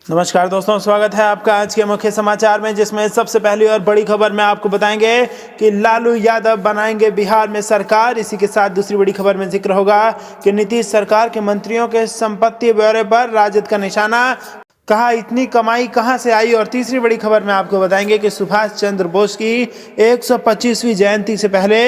नमस्कार दोस्तों, स्वागत है आपका आज के मुख्य समाचार में, जिसमें सबसे पहली और बड़ी खबर में आपको बताएंगे कि लालू यादव बनाएंगे बिहार में सरकार। इसी के साथ दूसरी बड़ी खबर में जिक्र होगा कि नीतीश सरकार के मंत्रियों के संपत्ति ब्यौरे पर राजद का निशाना, कहा इतनी कमाई कहां से आई। और तीसरी बड़ी खबर में आपको बताएंगे कि सुभाष चंद्र बोस की 125वीं जयंती से पहले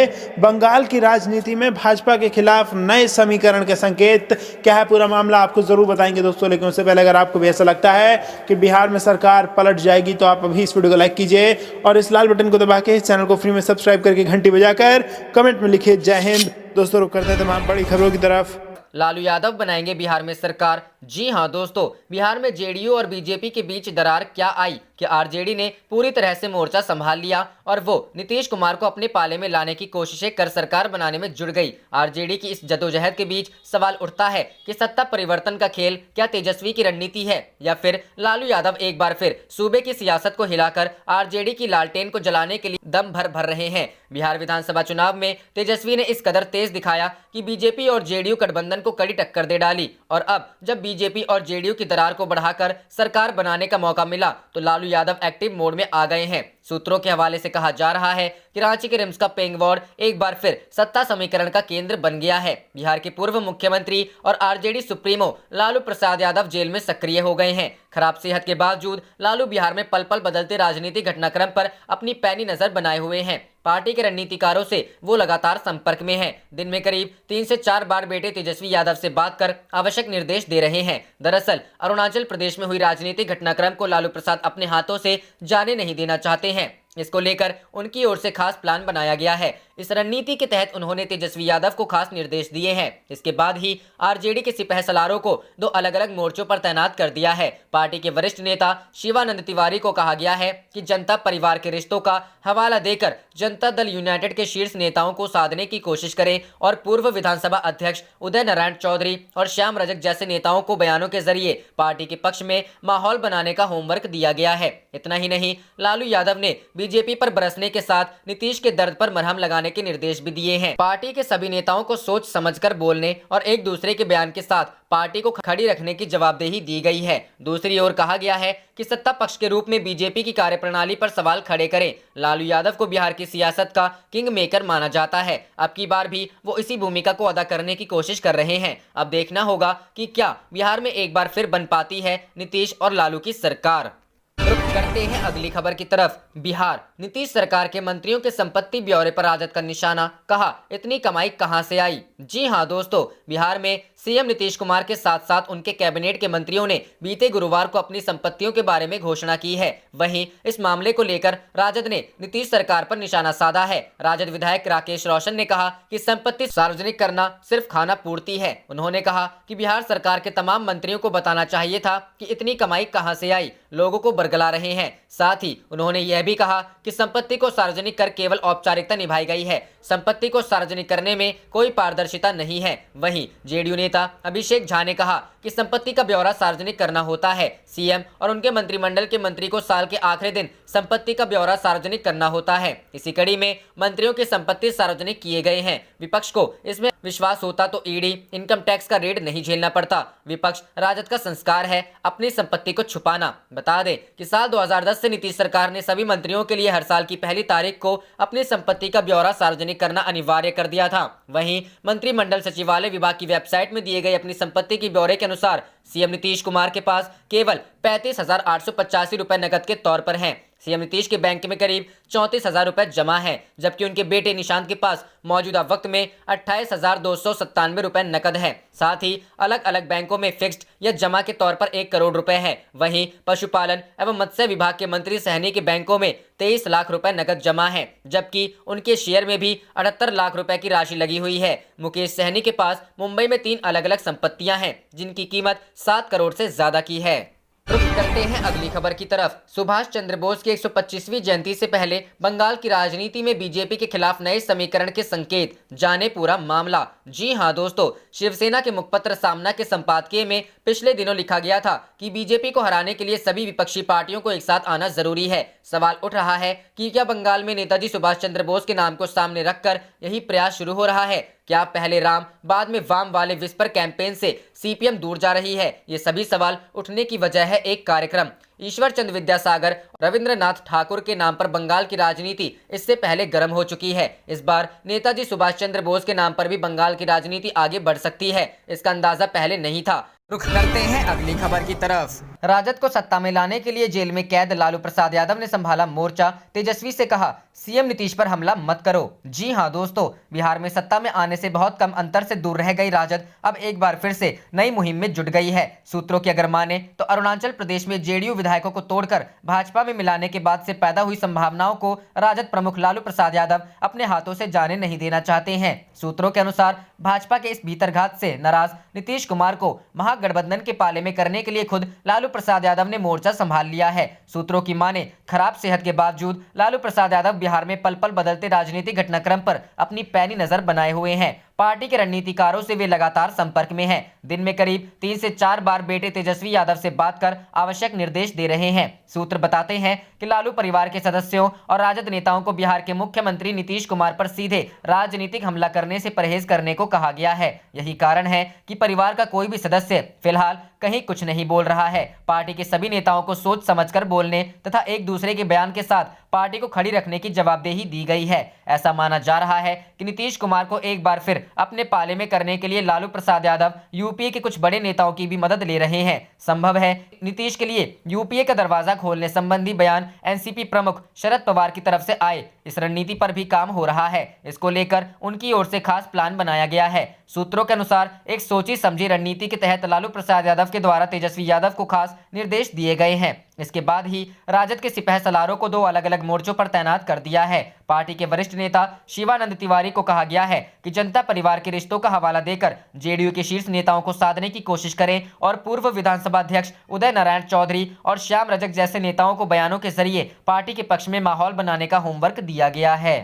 बंगाल की राजनीति में भाजपा के खिलाफ नए समीकरण के संकेत। क्या है पूरा मामला, आपको जरूर बताएंगे दोस्तों। लेकिन उससे पहले अगर आपको भी ऐसा लगता है कि बिहार में सरकार पलट जाएगी तो आप अभी इस वीडियो को लाइक कीजिए और इस लाल बटन को दबा के इस चैनल को फ्री में सब्सक्राइब करके घंटी बजाकर कमेंट में लिखिए जय हिंद। दोस्तों, रुक करते हैं तमाम बड़ी खबरों की तरफ। लालू यादव बनाएंगे बिहार में सरकार। जी हां दोस्तों, बिहार में जेडीयू और बीजेपी के बीच दरार क्या आई कि आरजेडी ने पूरी तरह से मोर्चा संभाल लिया और वो नीतीश कुमार को अपने पाले में लाने की कोशिशें कर सरकार बनाने में जुड़ गई। आरजेडी की इस जदोजहद के बीच सवाल उठता है कि सत्ता परिवर्तन का खेल क्या तेजस्वी की रणनीति है या फिर लालू यादव एक बार फिर सूबे की सियासत को हिलाकर आरजेडी की लालटेन को जलाने के लिए दम भर रहे हैं। बिहार विधानसभा चुनाव में तेजस्वी ने इस कदर तेज दिखाया कि बीजेपी और जेडीयू गठबंधन को कड़ी टक्कर दे डाली और अब जब बीजेपी और जेडीयू की दरार को बढ़ाकर सरकार बनाने का मौका मिला तो लालू यादव एक्टिव मोड में आ गए हैं। सूत्रों के हवाले से कहा जा रहा है कि रांची के रिम्स का पेंग वार्ड एक बार फिर सत्ता समीकरण का केंद्र बन गया है। बिहार के पूर्व मुख्यमंत्री और RJD supremo Lalu Prasad Yadav jail में सक्रिय हो गए हैं। खराब सेहत के बावजूद लालू बिहार में पल पल बदलते राजनीतिक घटनाक्रम पर अपनी पैनी नजर बनाए हुए हैं। पार्टी के रणनीतिकारों से वो लगातार संपर्क में हैं। दिन में करीब 3 से 4 बार बेटे तेजस्वी यादव से बात कर आवश्यक निर्देश दे रहे हैं। दरअसल अरुणाचल प्रदेश में हुई राजनीतिक घटनाक्रम को लालू प्रसाद अपने हाथों से जाने नहीं देना चाहते हैं। इसको लेकर उनकी ओर से खास प्लान बनाया गया है। इस रणनीति के तहत उन्होंने तेजस्वी यादव को खास निर्देश दिए हैं। इसके बाद ही आरजेडी के सिपहसलारों को 2 अलग अलग मोर्चों पर तैनात कर दिया है। पार्टी के वरिष्ठ नेता शिवानंद तिवारी को कहा गया है कि जनता परिवार के रिश्तों का हवाला देकर जनता दल यूनाइटेड के शीर्ष नेताओं को साधने की कोशिश करें और पूर्व विधानसभा अध्यक्ष उदय नारायण चौधरी और श्याम रजक जैसे नेताओं को बयानों के जरिए पार्टी के पक्ष में माहौल बनाने का होमवर्क दिया गया है। इतना ही नहीं, लालू यादव ने बीजेपी पर बरसने के साथ नीतीश के दर्द पर मरहम लगाने के निर्देश भी दिए हैं। पार्टी के सभी नेताओं को सोच समझकर बोलने और एक दूसरे के बयान के साथ पार्टी को खड़ी रखने की जवाबदेही दी गई है। दूसरी ओर कहा गया है कि सत्ता पक्ष के रूप में बीजेपी की कार्यप्रणाली पर सवाल खड़े करें। लालू यादव को बिहार की सियासत का किंग मेकर माना जाता है। अब की बार भी वो इसी भूमिका को अदा करने की कोशिश कर रहे हैं। अब देखना होगा कि क्या बिहार में एक बार फिर बन पाती है नीतीश और लालू की सरकार। रुख करते हैं अगली खबर की तरफ। बिहार नीतीश सरकार के मंत्रियों के संपत्ति ब्यौरे पर राजद का निशाना, कहा इतनी कमाई कहां से आई। जी हां दोस्तों, बिहार में सीएम नीतीश कुमार के साथ साथ उनके कैबिनेट के मंत्रियों ने बीते गुरुवार को अपनी संपत्तियों के बारे में घोषणा की है। वहीं इस मामले को लेकर राजद ने नीतीश सरकार पर निशाना साधा है। राजद विधायक राकेश रोशन ने कहा कि संपत्ति सार्वजनिक करना सिर्फ खाना पूर्ति है। उन्होंने कहा कि बिहार सरकार के तमाम मंत्रियों को बताना चाहिए था कि इतनी कमाई कहां से आई, लोगों को बरगला रहे हैं। साथ ही उन्होंने यह भी कहा कि संपत्ति को सार्वजनिक कर केवल औपचारिकता निभाई गई है, संपत्ति को सार्वजनिक करने में कोई पारदर्शिता नहीं है। वहीं जेडीयू नेता अभिषेक झा ने कहा कि संपत्ति का ब्यौरा सार्वजनिक करना होता है। सीएम और उनके मंत्रिमंडल के मंत्री को साल के आखिरी दिन संपत्ति का ब्यौरा सार्वजनिक करना होता है। इसी कड़ी में मंत्रियों की संपत्ति सार्वजनिक किए गए हैं। विपक्ष को इसमें विश्वास होता तो ईडी, इनकम टैक्स का रेड नहीं झेलना पड़ता। विपक्ष राजद का संस्कार है अपनी संपत्ति को छुपाना। बता दें कि साल 2010 से नीतीश सरकार ने सभी मंत्रियों के लिए हर साल की पहली तारीख को अपनी संपत्ति का ब्यौरा सार्वजनिक करना अनिवार्य कर दिया था। वहीं मंत्रिमंडल सचिवालय विभाग की वेबसाइट में दिए गए अपनी संपत्ति के ब्यौरे के अनुसार सीएम नीतीश कुमार के पास केवल 35,885 रुपए नकद के तौर पर हैं। सीएम नीतीश के बैंक में करीब 34,000 रुपए जमा है, जबकि उनके बेटे निशांत के पास मौजूदा वक्त में 28,297 रुपए नकद है। साथ ही अलग अलग बैंकों में फिक्स्ड या जमा के तौर पर 1 करोड़ रुपए है। वहीं पशुपालन एवं मत्स्य विभाग के मंत्री सहनी के बैंकों में 23 लाख रुपए नकद जमा है, जबकि उनके शेयर में भी 78 लाख रुपए की राशि लगी हुई है। मुकेश सहनी के पास मुंबई में 3 अलग अलग संपत्तियां हैं, जिनकी कीमत 7 करोड़ से ज्यादा की है। रुख करते हैं अगली खबर की तरफ। सुभाष चंद्र बोस की 125वीं जयंती से पहले बंगाल की राजनीति में बीजेपी के खिलाफ नए समीकरण के संकेत, जाने पूरा मामला। जी हां दोस्तों, शिवसेना के मुखपत्र सामना के संपादकीय में पिछले दिनों लिखा गया था कि बीजेपी को हराने के लिए सभी विपक्षी पार्टियों को एक साथ आना जरूरी है। सवाल उठ रहा है कि क्या बंगाल में नेताजी सुभाष चंद्र बोस के नाम को सामने रखकर यही प्रयास शुरू हो रहा है। क्या पहले राम बाद में वाम वाले विस्पर कैंपेन से सीपीएम दूर जा रही है? ये सभी सवाल उठने की वजह है एक कार्यक्रम। ईश्वर चंद्र विद्यासागर, रविंद्रनाथ ठाकुर के नाम पर बंगाल की राजनीति इससे पहले गर्म हो चुकी है। इस बार नेताजी सुभाष चंद्र बोस के नाम पर भी बंगाल की राजनीति आगे बढ़ सकती है, इसका अंदाजा पहले नहीं था। रुख करते हैं अगली खबर की तरफ। राजद को सत्ता में लाने के लिए जेल में कैद लालू प्रसाद यादव ने संभाला मोर्चा। तेजस्वी से कहा, सीएम नीतीश पर हमला मत करो। जी हां दोस्तों, बिहार में सत्ता में आने से बहुत कम अंतर से दूर रह गई राजद अब एक बार फिर से नई मुहिम में जुट गई है। सूत्रों की अगर माने तो अरुणाचल प्रदेश में जेडीयू विधायकों को तोड़कर भाजपा में मिलाने के बाद से पैदा हुई संभावनाओं को राजद प्रमुख लालू प्रसाद यादव अपने हाथों से जाने नहीं देना चाहते हैं। सूत्रों के अनुसार भाजपा के इस भीतरघात से नाराज नीतीश कुमार को महागठबंधन के पाले में करने के लिए खुद लालू प्रसाद यादव ने मोर्चा संभाल लिया है। सूत्रों की माने खराब सेहत के बावजूद लालू प्रसाद यादव बिहार में पल पल बदलते राजनीतिक घटनाक्रम पर अपनी पैनी नजर बनाए हुए हैं। पार्टी के रणनीतिकारों से वे लगातार संपर्क में हैं। दिन में करीब 3 से 4 बार बेटे तेजस्वी यादव से बात कर आवश्यक निर्देश दे रहे हैं। सूत्र बताते हैं कि लालू परिवार के सदस्यों और राजद नेताओं को बिहार के मुख्यमंत्री नीतीश कुमार पर सीधे राजनीतिक हमला करने से परहेज करने को कहा गया है। यही कारण है कि परिवार का कोई भी सदस्य फिलहाल कहीं कुछ नहीं बोल रहा है। पार्टी के सभी नेताओं को सोच समझकर बोलने तथा एक दूसरे के बयान के साथ पार्टी को खड़ी रखने की जवाबदेही दी गई है। ऐसा माना जा रहा है कि नीतीश कुमार को एक बार फिर अपने पाले में करने के लिए लालू प्रसाद यादव यूपीए के कुछ बड़े नेताओं की भी मदद ले रहे हैं। संभव है नीतीश के लिए यूपीए का दरवाजा खोलने संबंधी बयान एनसीपी प्रमुख शरद पवार की तरफ से आए। इस रणनीति पर भी काम हो रहा है। इसको लेकर उनकी ओर से खास प्लान बनाया गया है। सूत्रों के अनुसार एक सोची समझी रणनीति के तहत लालू प्रसाद यादव के द्वारा तेजस्वी यादव को खास निर्देश दिए गए हैं। इसके बाद ही राजद के सिपह सलारों को 2 अलग अलग मोर्चों पर तैनात कर दिया है। पार्टी के वरिष्ठ नेता शिवानंद तिवारी को कहा गया है कि जनता परिवार के रिश्तों का हवाला देकर जेडीयू के शीर्ष नेताओं को साधने की कोशिश करें और पूर्व विधानसभा अध्यक्ष उदय नारायण चौधरी और श्याम रजक जैसे नेताओं को बयानों के जरिए पार्टी के पक्ष में माहौल बनाने का होमवर्क दिया गया है।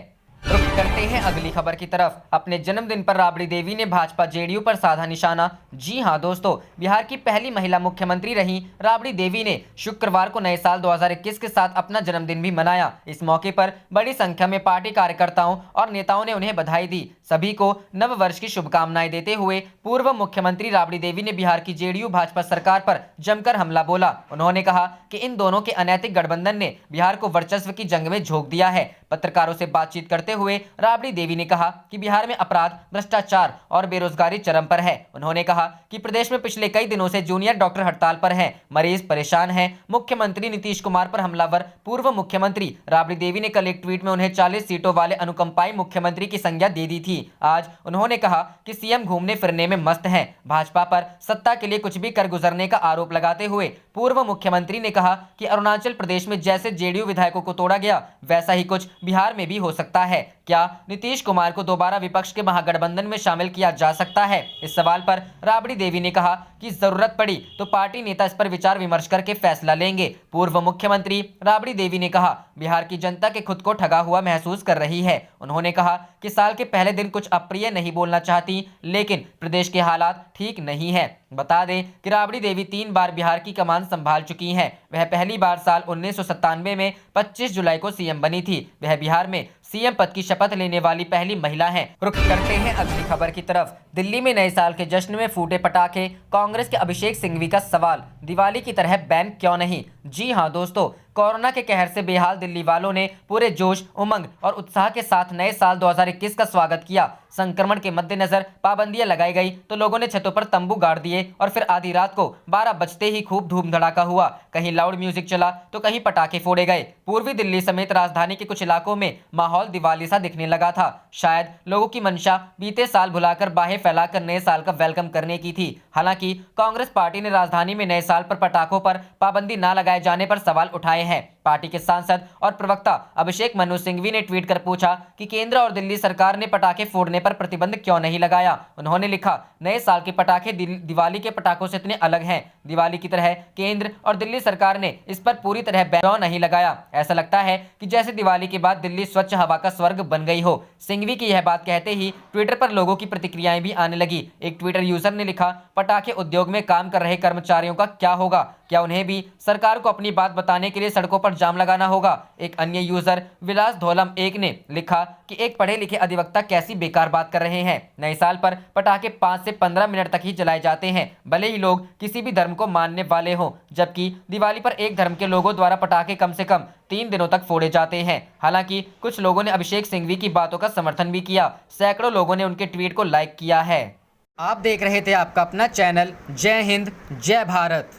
रुख करते हैं अगली खबर की तरफ। अपने जन्मदिन पर राबड़ी देवी ने भाजपा जेडीयू पर साधा निशाना। जी हां दोस्तों, बिहार की पहली महिला मुख्यमंत्री रही राबड़ी देवी ने शुक्रवार को नए साल 2021 के साथ अपना जन्मदिन भी मनाया। इस मौके पर बड़ी संख्या में पार्टी कार्यकर्ताओं और नेताओं ने उन्हें बधाई दी। सभी को नव वर्ष की शुभकामनाएं देते हुए पूर्व मुख्यमंत्री राबड़ी देवी ने बिहार की जेडीयू भाजपा सरकार पर जमकर हमला बोला। उन्होंने कहा कि इन दोनों के अनैतिक गठबंधन ने बिहार को वर्चस्व की जंग में झोंक दिया है। पत्रकारों से बातचीत करते हुए राबड़ी देवी ने कहा कि बिहार में अपराध, भ्रष्टाचार और बेरोजगारी चरम पर है। उन्होंने कहा कि प्रदेश में पिछले कई दिनों से जूनियर डॉक्टर हड़ताल पर हैं, मरीज परेशान हैं। मुख्यमंत्री नीतीश कुमार पर हमलावर पूर्व मुख्यमंत्री राबड़ी देवी ने कल एक ट्वीट में उन्हें 40 सीटों वाले अनुकंपाई मुख्यमंत्री की संज्ञा दे दी थी। आज उन्होंने कहा कि सीएम घूमने फिरने में मस्त हैं। भाजपा पर सत्ता के लिए कुछ भी कर गुजरने का आरोप लगाते हुए पूर्व मुख्यमंत्री ने कहा कि अरुणाचल प्रदेश में जैसे जेडीयू विधायकों को तोड़ा गया, वैसा ही कुछ बिहार में भी हो सकता है। क्या नीतीश कुमार को दोबारा विपक्ष के महागठबंधन में शामिल किया जा सकता है? इस सवाल पर राबड़ी देवी ने कहा कि जरूरत पड़ी तो पार्टी नेता इस पर विचार विमर्श करके फैसला लेंगे। पूर्व मुख्यमंत्री राबड़ी देवी ने कहा, बिहार की जनता के खुद को ठगा हुआ महसूस कर रही है। उन्होंने कहा कि साल के पहले दिन कुछ अप्रिय नहीं बोलना चाहती, लेकिन प्रदेश के हालात ठीक नहीं है। बता दें कि राबड़ी देवी 3 बार बिहार की कमान संभाल चुकी हैं। वह पहली बार साल 1997 में 25 जुलाई को सीएम बनी थी। वह बिहार में सीएम पद की शपथ लेने वाली पहली महिला हैं। रुख करते हैं अगली खबर की तरफ। दिल्ली में नए साल के जश्न में फूटे पटाखे, कांग्रेस के अभिषेक सिंघवी का सवाल, दिवाली की तरह बैन क्यों नहीं? जी हां दोस्तों, कोरोना के कहर से बेहाल दिल्ली वालों ने पूरे जोश, उमंग और उत्साह के साथ नए साल 2021 का स्वागत किया। संक्रमण के मद्देनजर पाबंदियां लगाई गई तो लोगों ने छतों पर तंबू गाड़ दिए और फिर आधी रात को 12 बजते ही खूब धूम धड़ाका हुआ। कहीं लाउड म्यूजिक चला तो कहीं पटाखे फोड़े गए। पूर्वी दिल्ली समेत राजधानी के कुछ इलाकों में माहौल दिवाली सा दिखने लगा था। शायद लोगों की मंशा बीते साल भुलाकर बाहें फैलाकर नए साल का वेलकम करने की थी। हालांकि कांग्रेस पार्टी ने राजधानी में नए साल पर पटाखों पर पाबंदी न लगाए जाने पर सवाल उठाए हैं। पार्टी के सांसद और प्रवक्ता अभिषेक मनु सिंघवी ने ट्वीट कर पूछा कि केंद्र और दिल्ली सरकार ने पटाखे फोड़ने पर प्रतिबंध क्यों नहीं लगाया। उन्होंने लिखा, नए साल के पटाखे दिवाली के पटाखों से इतने अलग हैं। दिवाली की तरह केंद्र और दिल्ली सरकार ने इस पर पूरी तरह बैन क्यों नहीं लगाया? ऐसा लगता है कि जैसे दिवाली के बाद दिल्ली स्वच्छ हवा का स्वर्ग बन गई हो। सिंघवी की यह बात कहते ही ट्विटर पर लोगों की प्रतिक्रियाएं भी आने लगी। एक ट्विटर यूजर ने लिखा, पटाखे उद्योग में काम कर रहे कर्मचारियों का क्या होगा? क्या उन्हें भी सरकार को अपनी बात बताने के लिए सड़कों पर और जाम लगाना होगा। एक अन्य यूजर विलास धोलम 1 ने लिखा कि एक पढ़े लिखे अधिवक्ता कैसी बेकार बात कर रहे हैं। नए साल पर पटाखे 5 से 15 मिनट तक ही जलाए जाते हैं, भले ही लोग किसी भी धर्म को मानने वाले हों, जबकि दिवाली पर एक धर्म के लोगों द्वारा पटाखे कम से कम 3 दिनों तक फोड़े जाते हैं। हालांकि कुछ लोगों ने अभिषेक सिंघवी की बातों का समर्थन भी किया। सैकड़ों लोगों ने उनके ट्वीट को लाइक किया है। आप देख रहे थे आपका अपना चैनल जय हिंद जय भारत।